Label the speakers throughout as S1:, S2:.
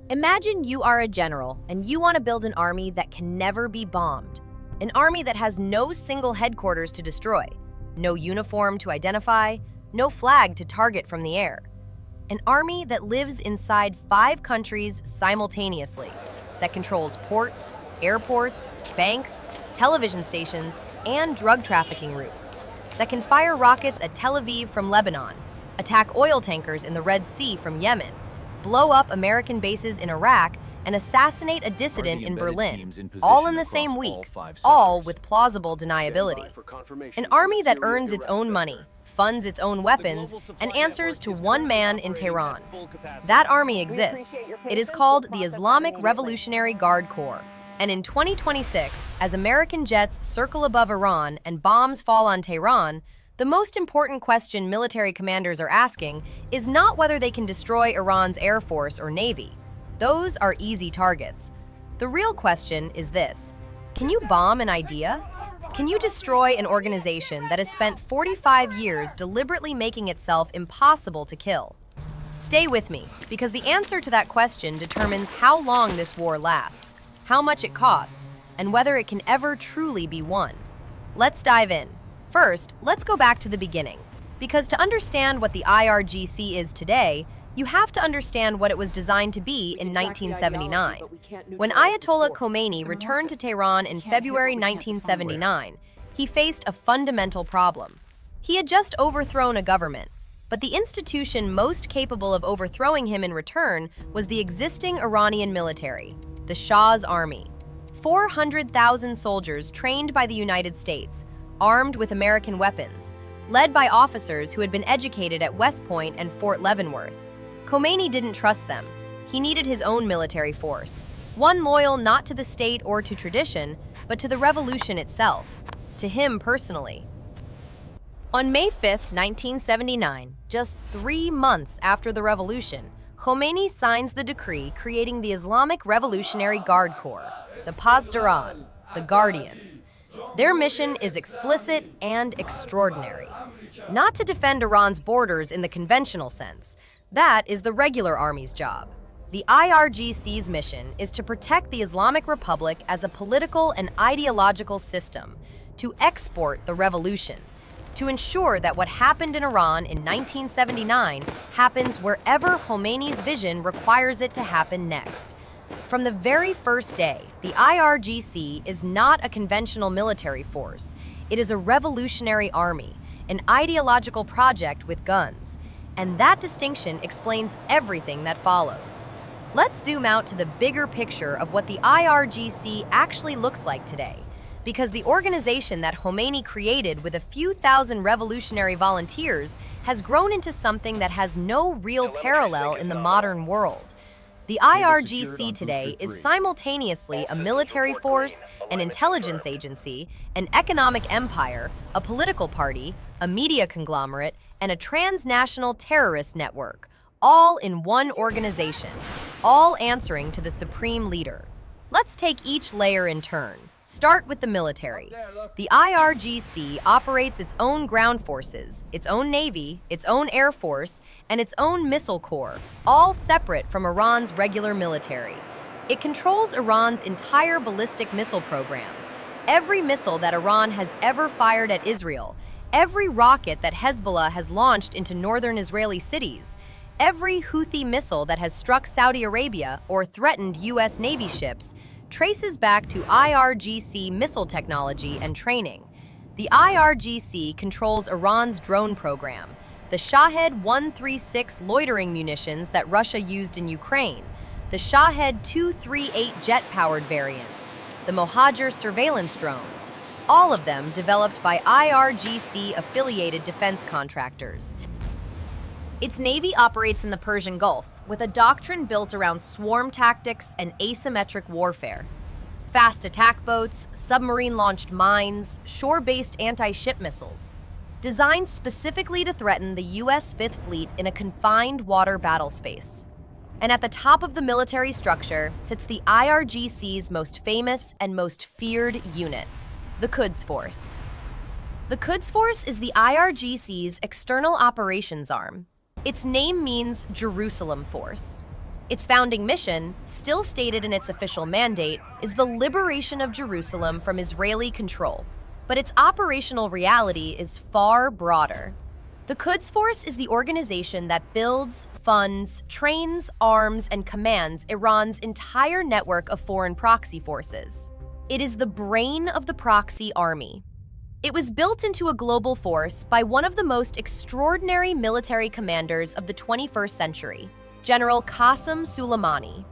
S1: Imagine you are a general and you want to build an army that can never be bombed. An army that has no single headquarters to destroy, no uniform to identify, no flag to target from the air. An army that lives inside 5 countries simultaneously, that controls ports, airports, banks, television stations, and drug trafficking routes, that can fire rockets at Tel Aviv from Lebanon, attack oil tankers in the Red Sea from Yemen, blow up American bases in Iraq, and assassinate a dissident in Berlin, all in the same week, all with plausible deniability. An army that earns its own money, funds its own weapons, and answers to one man in Tehran. That army exists. It is called the Islamic Revolutionary Guard Corps. And in 2026, as American jets circle above Iran and bombs fall on Tehran, the most important question military commanders are asking is not whether they can destroy Iran's air force or navy. Those are easy targets. The real question is this: can you bomb an idea? Can you destroy an organization that has spent 45 years deliberately making itself impossible to kill? Stay with me, because the answer to that question determines how long this war lasts, how much it costs, and whether it can ever truly be won. Let's dive in. First, let's go back to the beginning, because to understand what the IRGC is today, you have to understand what it was designed to be in 1979. When Ayatollah Khomeini returned to Tehran in February 1979, he faced a fundamental problem. He had just overthrown a government, but the institution most capable of overthrowing him in return was the existing Iranian military, the Shah's army. 400,000 soldiers trained by the United States, armed with American weapons, led by officers who had been educated at West Point and Fort Leavenworth. Khomeini didn't trust them. He needed his own military force, one loyal not to the state or to tradition, but to the revolution itself, to him personally. On May 5, 1979, just 3 months after the revolution, Khomeini signs the decree creating the Islamic Revolutionary Guard Corps, the Pasdaran, the Guardians. Their mission is explicit and extraordinary. Not to defend Iran's borders in the conventional sense. That is the regular army's job. The IRGC's mission is to protect the Islamic Republic as a political and ideological system, to export the revolution, to ensure that what happened in Iran in 1979 happens wherever Khomeini's vision requires it to happen next. From the very first day, the IRGC is not a conventional military force. It is a revolutionary army, an ideological project with guns. And that distinction explains everything that follows. Let's zoom out to the bigger picture of what the IRGC actually looks like today, because the organization that Khomeini created with a few thousand revolutionary volunteers has grown into something that has no real parallel in the modern world. The IRGC today is simultaneously a military force, an intelligence agency, an economic empire, a political party, a media conglomerate, and a transnational terrorist network, all in one organization, all answering to the supreme leader. Let's take each layer in turn. Start with the military. The IRGC operates its own ground forces, its own navy, its own air force, and its own missile corps, all separate from Iran's regular military. It controls Iran's entire ballistic missile program. Every missile that Iran has ever fired at Israel, every rocket that Hezbollah has launched into northern Israeli cities, every Houthi missile that has struck Saudi Arabia or threatened U.S. Navy ships, traces back to IRGC missile technology and training. The IRGC controls Iran's drone program, the Shahed 136 loitering munitions that Russia used in Ukraine, the Shahed 238 jet-powered variants, the Mohajer surveillance drones, all of them developed by IRGC-affiliated defense contractors. Its navy operates in the Persian Gulf, with a doctrine built around swarm tactics and asymmetric warfare. Fast attack boats, submarine-launched mines, shore-based anti-ship missiles. Designed specifically to threaten the U.S. Fifth Fleet in a confined water battle space. And at the top of the military structure sits the IRGC's most famous and most feared unit, the Quds Force. The Quds Force is the IRGC's external operations arm. Its name means Jerusalem Force. Its founding mission, still stated in its official mandate, is the liberation of Jerusalem from Israeli control. But its operational reality is far broader. The Quds Force is the organization that builds, funds, trains, arms, and commands Iran's entire network of foreign proxy forces. It is the brain of the proxy army. It was built into a global force by one of the most extraordinary military commanders of the 21st century, General Qasem Soleimani.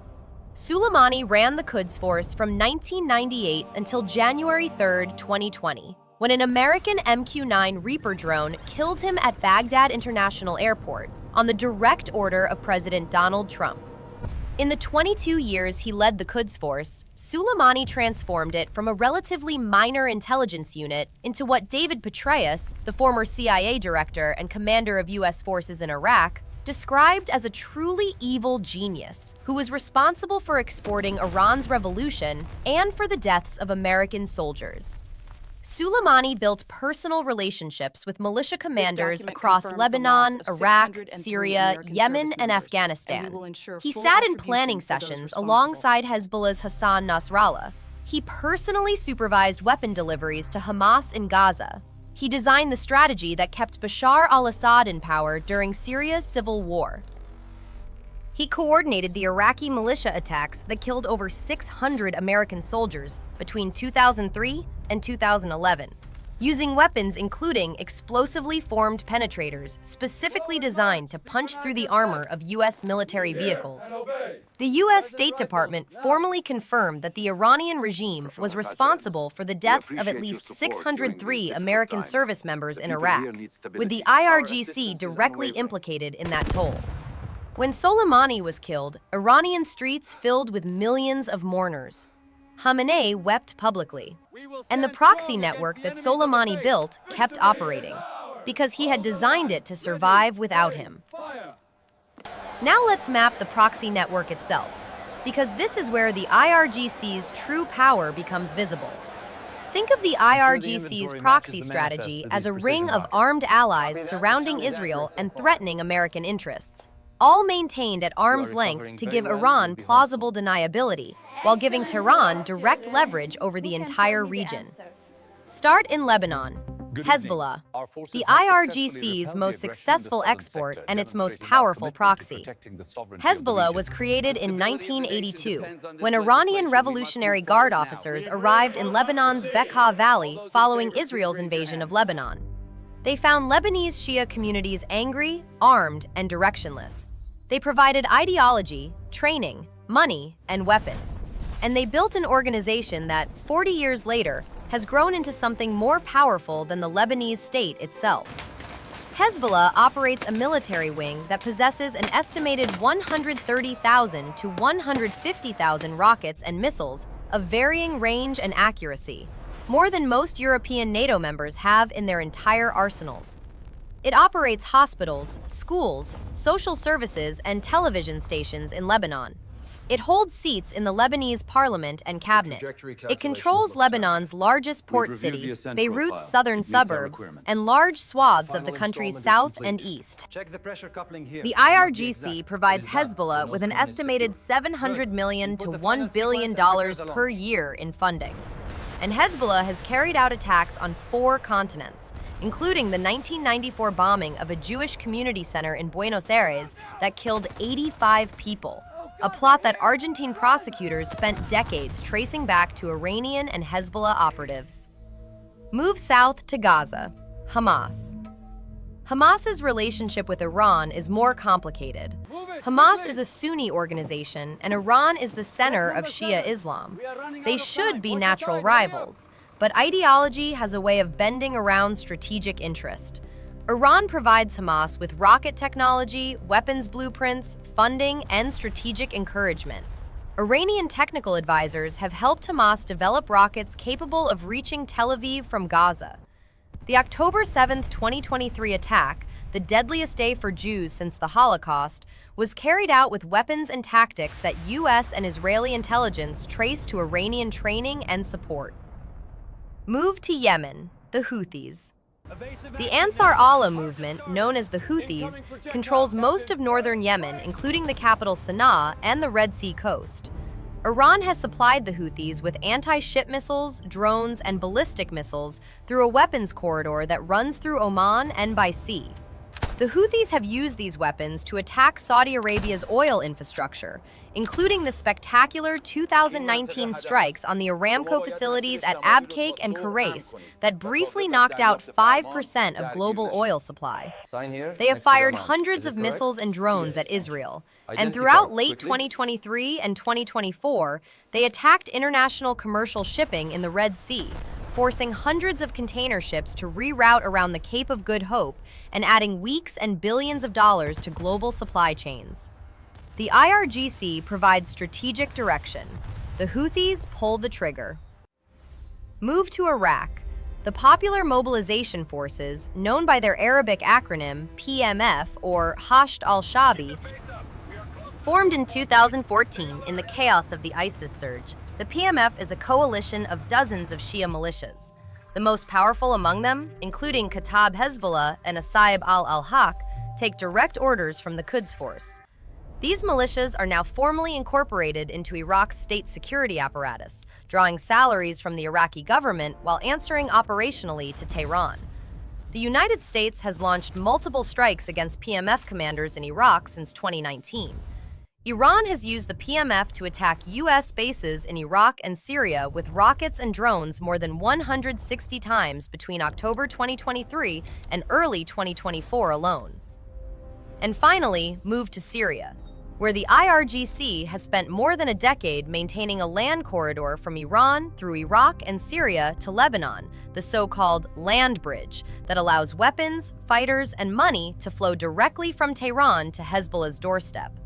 S1: Soleimani ran the Quds Force from 1998 until January 3, 2020, when an American MQ-9 Reaper drone killed him at Baghdad International Airport on the direct order of President Donald Trump. In the 22 years he led the Quds Force, Soleimani transformed it from a relatively minor intelligence unit into what David Petraeus, the former CIA director and commander of U.S. forces in Iraq, described as a truly evil genius who was responsible for exporting Iran's revolution and for the deaths of American soldiers. Soleimani built personal relationships with militia commanders across Lebanon, Iraq, Syria, Yemen, and Afghanistan. He sat in planning sessions alongside Hezbollah's Hassan Nasrallah. He personally supervised weapon deliveries to Hamas in Gaza. He designed the strategy that kept Bashar al-Assad in power during Syria's civil war. He coordinated the Iraqi militia attacks that killed over 600 American soldiers between 2003 and 2011, using weapons including explosively formed penetrators specifically designed to punch through the armor of U.S. military vehicles. The U.S. State Department formally confirmed that the Iranian regime was responsible for the deaths of at least 603 American service members in Iraq, with the IRGC directly implicated in that toll. When Soleimani was killed, Iranian streets filled with millions of mourners. Khamenei wept publicly, and the proxy network that Soleimani built kept operating, because he had designed it to survive without him. Now let's map the proxy network itself, because this is where the IRGC's true power becomes visible. Think of the IRGC's proxy strategy as a ring of armed allies surrounding Israel and threatening American interests, all maintained at arm's length to give Iran plausible deniability, while giving Tehran direct leverage over the entire region. Start in Lebanon. Hezbollah, the IRGC's most successful export and its most powerful proxy. Hezbollah was created in 1982 when Iranian Revolutionary Guard officers arrived in Lebanon's Bekaa Valley following Israel's invasion of Lebanon. They found Lebanese Shia communities angry, armed, and directionless. They provided ideology, training, money, and weapons. And they built an organization that, 40 years later, has grown into something more powerful than the Lebanese state itself. Hezbollah operates a military wing that possesses an estimated 130,000 to 150,000 rockets and missiles of varying range and accuracy, more than most European NATO members have in their entire arsenals. It operates hospitals, schools, social services, and television stations in Lebanon. It holds seats in the Lebanese parliament and cabinet. It controls Lebanon's largest port city, Beirut's southern suburbs, and large swaths of the country's south and east. The IRGC provides Hezbollah with an estimated $700 million to $1 billion per year in funding. And Hezbollah has carried out attacks on 4 continents, including the 1994 bombing of a Jewish community center in Buenos Aires that killed 85 people, a plot that Argentine prosecutors spent decades tracing back to Iranian and Hezbollah operatives. Move south to Gaza. Hamas. Hamas's relationship with Iran is more complicated. Hamas is a Sunni organization, and Iran is the center of Shia Islam. They should be natural rivals, but ideology has a way of bending around strategic interest. Iran provides Hamas with rocket technology, weapons blueprints, funding, and strategic encouragement. Iranian technical advisors have helped Hamas develop rockets capable of reaching Tel Aviv from Gaza. The October 7, 2023 attack, the deadliest day for Jews since the Holocaust, was carried out with weapons and tactics that U.S. and Israeli intelligence traced to Iranian training and support. Move to Yemen, the Houthis. The Ansar Allah movement, known as the Houthis, controls most of northern Yemen, including the capital Sana'a and the Red Sea coast. Iran has supplied the Houthis with anti-ship missiles, drones, and ballistic missiles through a weapons corridor that runs through Oman and by sea. The Houthis have used these weapons to attack Saudi Arabia's oil infrastructure, including the spectacular 2019 strikes on the Aramco facilities at Abqaiq and Khurais that briefly knocked out 5% of global oil supply. They have fired hundreds of missiles and drones at Israel, and throughout late 2023 and 2024, they attacked international commercial shipping in the Red Sea, forcing hundreds of container ships to reroute around the Cape of Good Hope and adding weeks and billions of dollars to global supply chains. The IRGC provides strategic direction. The Houthis pull the trigger. Move to Iraq. The Popular Mobilization Forces, known by their Arabic acronym PMF or Hasht al-Shabi, formed in 2014 in the chaos of the ISIS surge. The PMF is a coalition of dozens of Shia militias. The most powerful among them, including Kataib Hezbollah and Asaib al-Haq, take direct orders from the Quds Force. These militias are now formally incorporated into Iraq's state security apparatus, drawing salaries from the Iraqi government while answering operationally to Tehran. The United States has launched multiple strikes against PMF commanders in Iraq since 2019. Iran has used the PMF to attack U.S. bases in Iraq and Syria with rockets and drones more than 160 times between October 2023 and early 2024 alone. And finally, move to Syria, where the IRGC has spent more than a decade maintaining a land corridor from Iran through Iraq and Syria to Lebanon, the so-called land bridge that allows weapons, fighters, and money to flow directly from Tehran to Hezbollah's doorstep.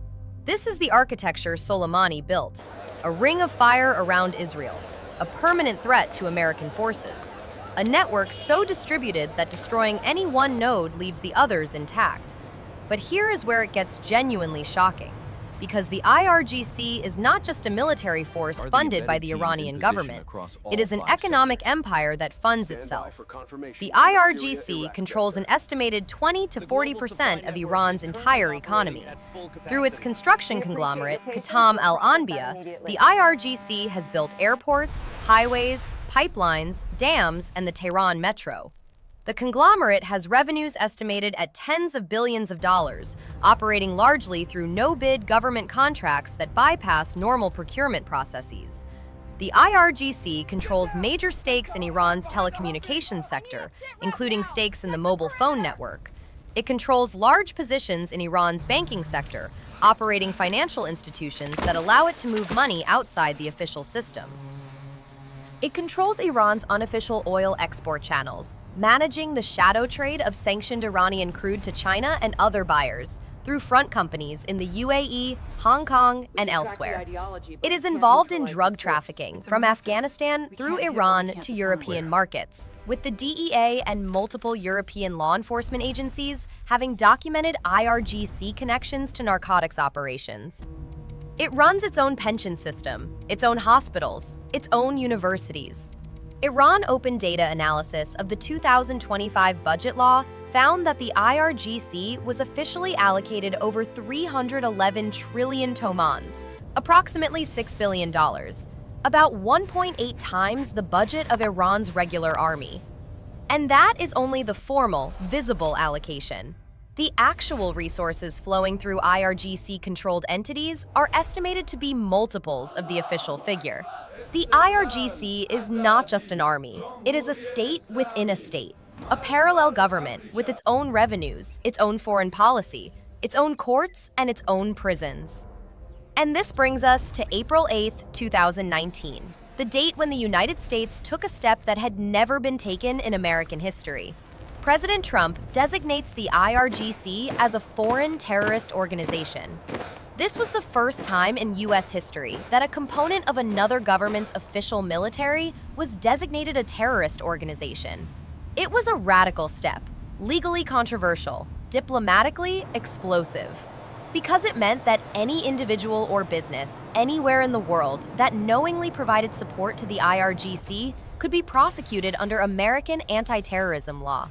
S1: This is the architecture Soleimani built, a ring of fire around Israel, a permanent threat to American forces, a network so distributed that destroying any one node leaves the others intact. But here is where it gets genuinely shocking, because the IRGC is not just a military force funded by the Iranian government. It is an economic empire that funds itself. The IRGC controls an estimated 20 to 40% of Iran's entire economy. Through its construction conglomerate, Qatam Al-Anbiya, the IRGC has built airports, highways, pipelines, dams, and the Tehran metro. The conglomerate has revenues estimated at tens of billions of dollars, operating largely through no-bid government contracts that bypass normal procurement processes. The IRGC controls major stakes in Iran's telecommunications sector, including stakes in the mobile phone network. It controls large positions in Iran's banking sector, operating financial institutions that allow it to move money outside the official system. It controls Iran's unofficial oil export channels, managing the shadow trade of sanctioned Iranian crude to China and other buyers through front companies in the UAE, Hong Kong, and elsewhere. It is involved in drug trafficking from Afghanistan through Iran to European markets, with the DEA and multiple European law enforcement agencies having documented IRGC connections to narcotics operations. It runs its own pension system, its own hospitals, its own universities. Iran open data analysis of the 2025 budget law found that the IRGC was officially allocated over 311 trillion tomans, approximately $6 billion, about 1.8 times the budget of Iran's regular army. And that is only the formal, visible allocation. The actual resources flowing through IRGC-controlled entities are estimated to be multiples of the official figure. The IRGC is not just an army. It is a state within a state, a parallel government with its own revenues, its own foreign policy, its own courts, and its own prisons. And this brings us to April 8, 2019, the date when the United States took a step that had never been taken in American history. President Trump designates the IRGC as a foreign terrorist organization. This was the first time in U.S. history that a component of another government's official military was designated a terrorist organization. It was a radical step, legally controversial, diplomatically explosive, because it meant that any individual or business anywhere in the world that knowingly provided support to the IRGC could be prosecuted under American anti-terrorism law.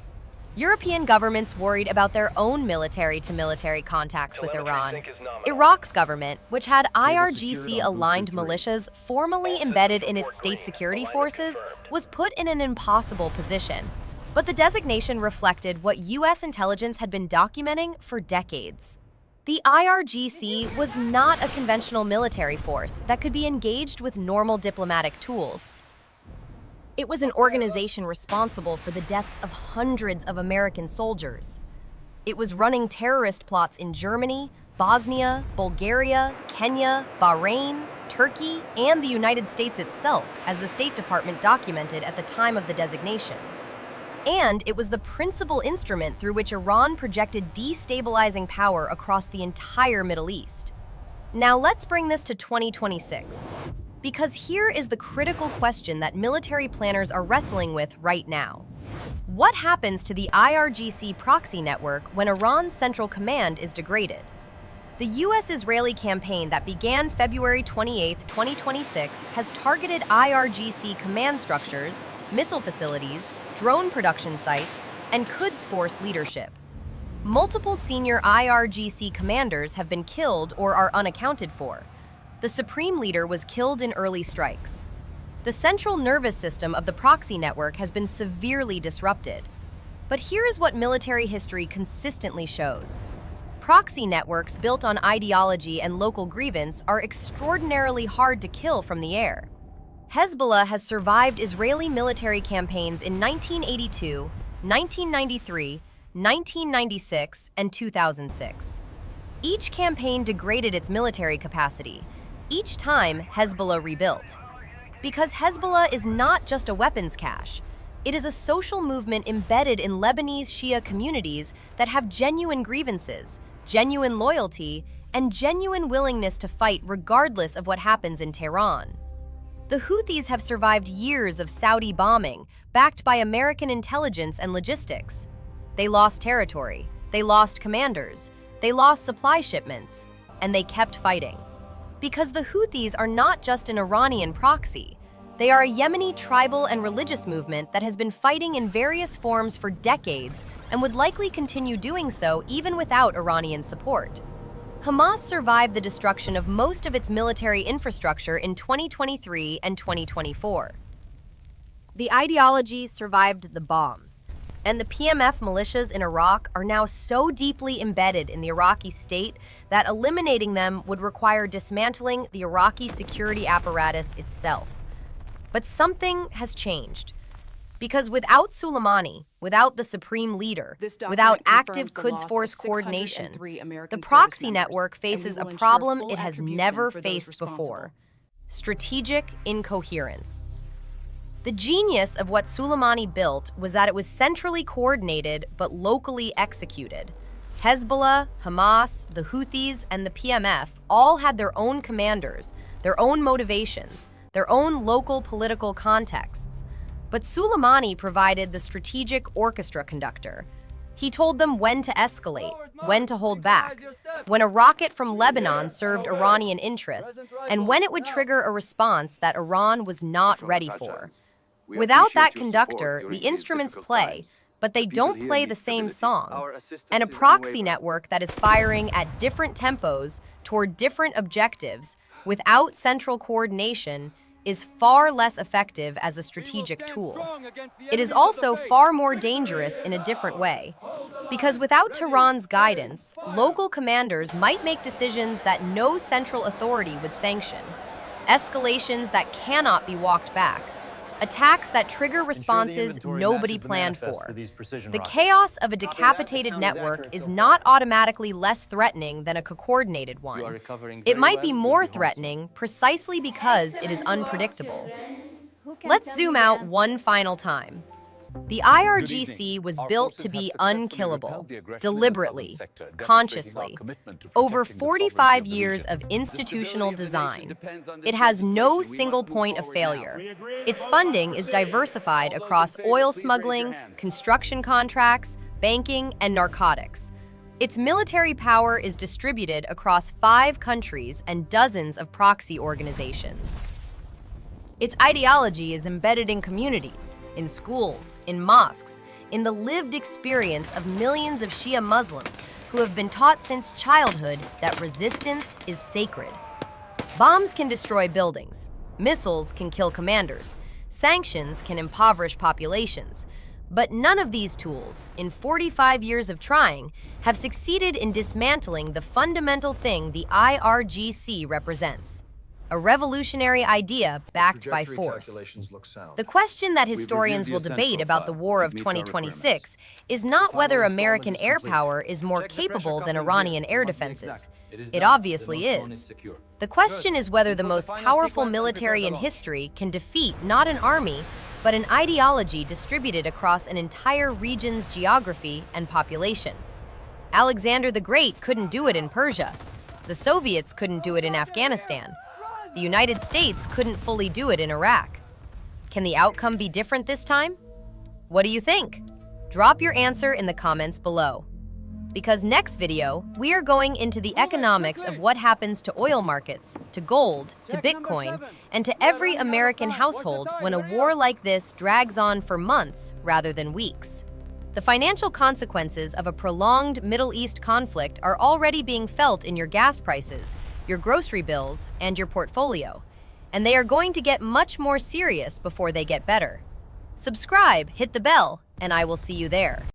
S1: European governments worried about their own military-to-military contacts with Iran. Iraq's government, which had IRGC-aligned militias formally embedded in its state security forces, was put in an impossible position. But the designation reflected what U.S. intelligence had been documenting for decades. The IRGC was not a conventional military force that could be engaged with normal diplomatic tools. It was an organization responsible for the deaths of hundreds of American soldiers. It was running terrorist plots in Germany, Bosnia, Bulgaria, Kenya, Bahrain, Turkey, and the United States itself, as the State Department documented at the time of the designation. And it was the principal instrument through which Iran projected destabilizing power across the entire Middle East. Now let's bring this to 2026. Because here is the critical question that military planners are wrestling with right now. What happens to the IRGC proxy network when Iran's central command is degraded? The U.S.-Israeli campaign that began February 28, 2026 has targeted IRGC command structures, missile facilities, drone production sites, and Quds Force leadership. Multiple senior IRGC commanders have been killed or are unaccounted for. The supreme leader was killed in early strikes. The central nervous system of the proxy network has been severely disrupted. But here is what military history consistently shows. Proxy networks built on ideology and local grievance are extraordinarily hard to kill from the air. Hezbollah has survived Israeli military campaigns in 1982, 1993, 1996, and 2006. Each campaign degraded its military capacity. Each time, Hezbollah rebuilt. Because Hezbollah is not just a weapons cache, it is a social movement embedded in Lebanese Shia communities that have genuine grievances, genuine loyalty, and genuine willingness to fight regardless of what happens in Tehran. The Houthis have survived years of Saudi bombing, backed by American intelligence and logistics. They lost territory, they lost commanders, they lost supply shipments, and they kept fighting. Because the Houthis are not just an Iranian proxy, they are a Yemeni tribal and religious movement that has been fighting in various forms for decades and would likely continue doing so even without Iranian support. Hamas survived the destruction of most of its military infrastructure in 2023 and 2024. The ideology survived the bombs, and the PMF militias in Iraq are now so deeply embedded in the Iraqi state that eliminating them would require dismantling the Iraqi security apparatus itself. But something has changed. Because without Soleimani, without the supreme leader, without active Quds Force coordination, the proxy network faces a problem it has never faced before: strategic incoherence. The genius of what Soleimani built was that it was centrally coordinated but locally executed. Hezbollah, Hamas, the Houthis, and the PMF all had their own commanders, their own motivations, their own local political contexts. But Soleimani provided the strategic orchestra conductor. He told them when to escalate, when to hold back, when a rocket from Lebanon served Iranian interests, and when it would trigger a response that Iran was not ready for. Without that conductor, the instruments play, but they don't play the same song. And a proxy network that is firing at different tempos toward different objectives without central coordination is far less effective as a strategic tool. It is also far more dangerous in a different way. Because without Tehran's guidance, local commanders might make decisions that no central authority would sanction. Escalations that cannot be walked back. Attacks that trigger responses nobody planned for. The chaos of a decapitated network is not automatically less threatening than a coordinated one. It might be more threatening precisely because it is unpredictable. Let's zoom out one final time. The IRGC was built to be unkillable, deliberately, consciously. Over 45 years of institutional design. It has no single point of failure. Its funding is diversified across oil smuggling, construction contracts, banking, and narcotics. Its military power is distributed across 5 countries and dozens of proxy organizations. Its ideology is embedded in communities, in schools, in mosques, in the lived experience of millions of Shia Muslims who have been taught since childhood that resistance is sacred. Bombs can destroy buildings, missiles can kill commanders, sanctions can impoverish populations, but none of these tools, in 45 years of trying, have succeeded in dismantling the fundamental thing the IRGC represents: a revolutionary idea backed by force. The question that historians will debate about the war of 2026 is not whether American air power is more capable than Iranian air defenses. It obviously is. The question is whether the most powerful military in history can defeat not an army, but an ideology distributed across an entire region's geography and population. Alexander the Great couldn't do it in Persia. The Soviets couldn't do it in Afghanistan. The United States couldn't fully do it in Iraq. Can the outcome be different this time? What do you think? Drop your answer in the comments below. Because next video, we are going into the economics of what happens to oil markets, to gold, to Bitcoin, and to every American household when a war like this drags on for months rather than weeks. The financial consequences of a prolonged Middle East conflict are already being felt in your gas prices, your grocery bills, and your portfolio, and they are going to get much more serious before they get better. Subscribe, hit the bell, and I will see you there.